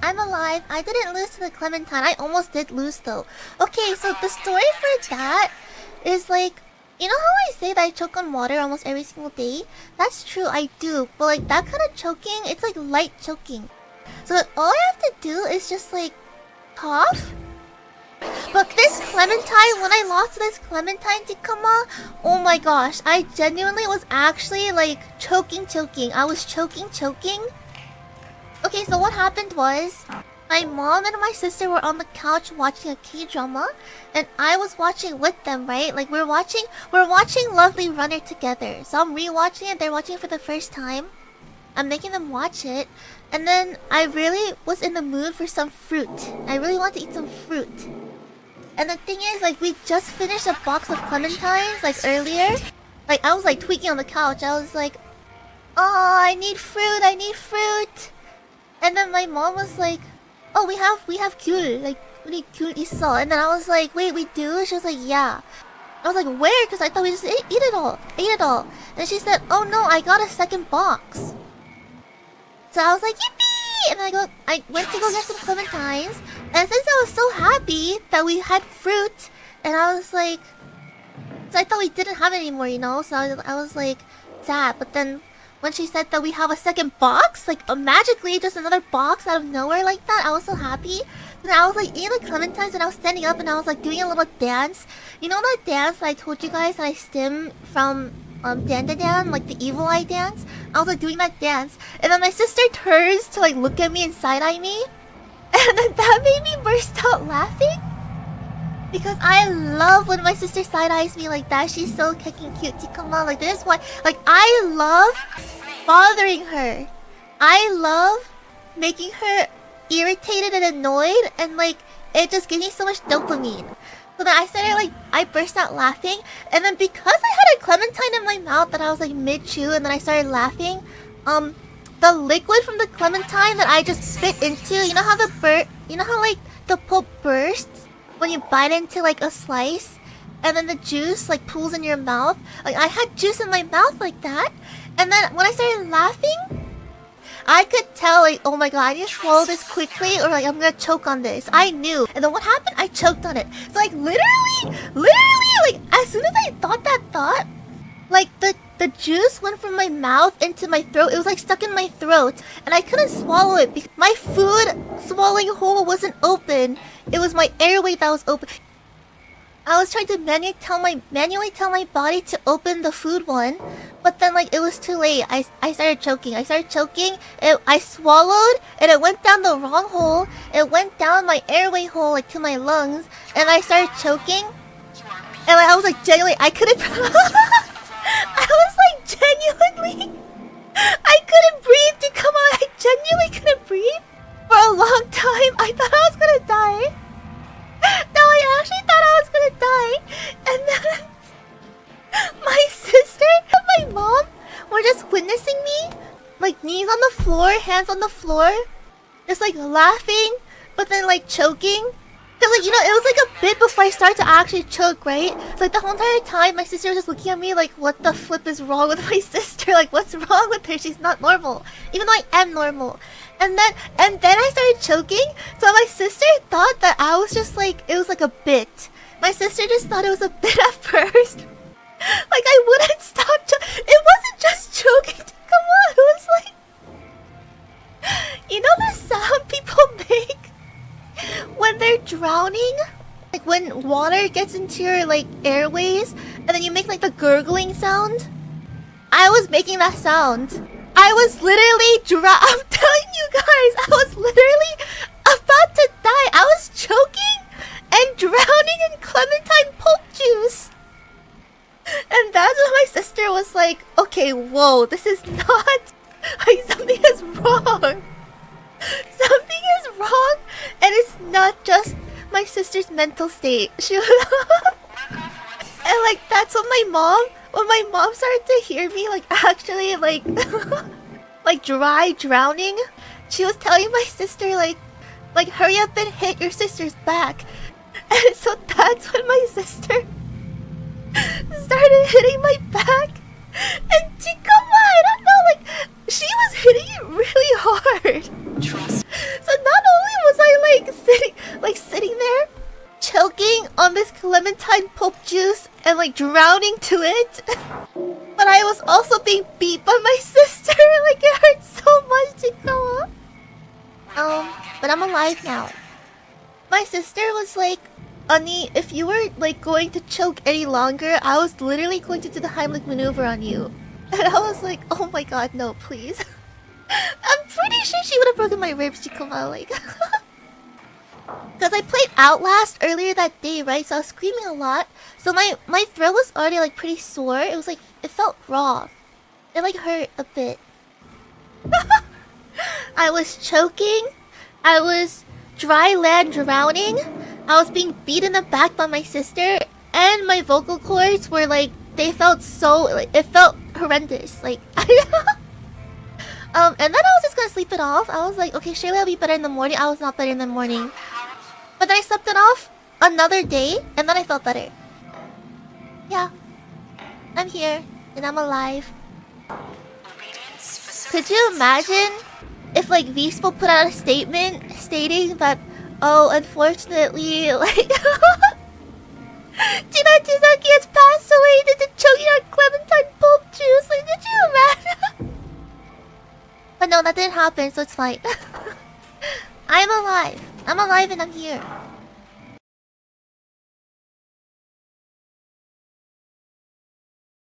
I'm alive. I didn't lose to the Clementine. I almost did lose though. Okay, so the story for that is like, you know how I say that I choke on water almost every single day? That's true, I do. But like that kind of choking, it's like light choking. So all I have to do is just like cough. But this Clementine, when I lost to this Clementine Tikama, oh my gosh, I genuinely was actually like choking. I was choking. Okay, so what happened was, my mom and my sister were on the couch watching a K-drama, and I was watching with them, right? Like we're watching Lovely Runner together. So I'm rewatching it, they're watching it for the first time. I'm making them watch it, and then I really was in the mood for some fruit. I really want to eat some fruit. And the thing is, like, we just finished a box of clementines, like, earlier. Like, I was, like, tweaking on the couch. I was like, oh, I need fruit. And then my mom was like, oh, we have 귤. Like, we need 귤 있어. And then I was like, wait, we do? She was like, yeah. I was like, where? Because I thought we just ate it all. And she said, oh, no, I got a second box. So I was like, yippee! And I went to go get some clementines. And since I was so happy that we had fruit, and I was like, so I thought we didn't have it anymore, you know? So I was like, sad. But then when she said that we have a second box, like magically just another box out of nowhere like that, I was so happy. And I was like eating the clementines, and I was standing up, and I was like doing a little dance. You know that dance that I told you guys that I stemmed from Dan, like the evil eye dance? I was like doing that dance, and then my sister turns to like look at me and side-eye me, and then that made me burst out laughing. Because I love when my sister side-eyes me like that. She's so kicking cute. Come on, like this is why, like, I love bothering her. I love making her irritated and annoyed, and like it just gives me so much dopamine. So then I started like, I burst out laughing, and then because I had a clementine in my mouth that I was like mid-chew, and then I started laughing, the liquid from the clementine that I just spit into, you know how like the pulp bursts when you bite into like a slice, and then the juice like pools in your mouth? Like I had juice in my mouth like that, and then when I started laughing, I could tell, like, oh my god, I need to swallow this quickly or like I'm gonna choke on this. I knew. And then what happened? I choked on it. So like literally, like as soon as I thought that thought, like the juice went from my mouth into my throat. It was like stuck in my throat, and I couldn't swallow it because my food swallowing hole wasn't open. It was my airway that was open. I was trying to manually tell my body to open the food one, but then like it was too late. I started choking. I swallowed, and it went down the wrong hole. It went down my airway hole, like to my lungs, and I started choking. And like, I was like genuinely, I couldn't. I was like genuinely, I couldn't breathe. Come on, I genuinely couldn't breathe for a long time. I thought I was gonna die. No, I actually thought I was gonna die. And then my sister and my mom were just witnessing me, like knees on the floor, hands on the floor, just like laughing, but then like choking. Cause like, you know, it was like a bit before I started to actually choke, right? So like the whole entire time my sister was just looking at me like, what the flip is wrong with my sister? Like, what's wrong with her? She's not normal. Even though I am normal. And then I started choking. So my sister thought that I was just like, it was like a bit. My sister just thought it was a bit at first. Like I wouldn't stop. It wasn't just choking. Come on, it was like, you know the sound people make when they're drowning? Like when water gets into your like airways, and then you make like the gurgling sound? I was making that sound. I was literally I'm telling you guys, I was literally about to die. I was choking and drowning in clementine pulp juice. And that's when my sister was like, okay, whoa, this is not, like, something is wrong. Something is wrong, and it's not just my sister's mental state. She was and like that's when my mom started to hear me like actually like like drowning. She was telling my sister like hurry up and hit your sister's back. And so that's when my sister started hitting my back. And Chikama, I don't know, like she was hitting it really hard. So not on this clementine pulp juice and like drowning to it. But I was also being beat by my sister. Like it hurt so much to go up. But I'm alive now. My sister was like, Ani, if you were like going to choke any longer, I was literally going to do the Heimlich maneuver on you. And I was like, oh my god, no, please. I'm pretty sure she would have broken my ribs to come out like. Because I played Outlast earlier that day, right? So I was screaming a lot. So my throat was already like pretty sore. It was like, it felt raw. It like hurt a bit. I was choking. I was dry land drowning. I was being beat in the back by my sister. And my vocal cords were like, they felt so, like, it felt horrendous. Like, and then I was just gonna sleep it off. I was like, okay, surely I'll be better in the morning. I was not better in the morning. But then I slept it off another day, and then I felt better. Yeah. I'm here, and I'm alive. Could you imagine if, like, VSPO put out a statement stating that, oh, unfortunately, like... Jisaki has passed away due to choking on clementine pulp juice. Like, did you imagine? But no, that didn't happen, so it's fine. I'm alive. I'm alive and I'm here.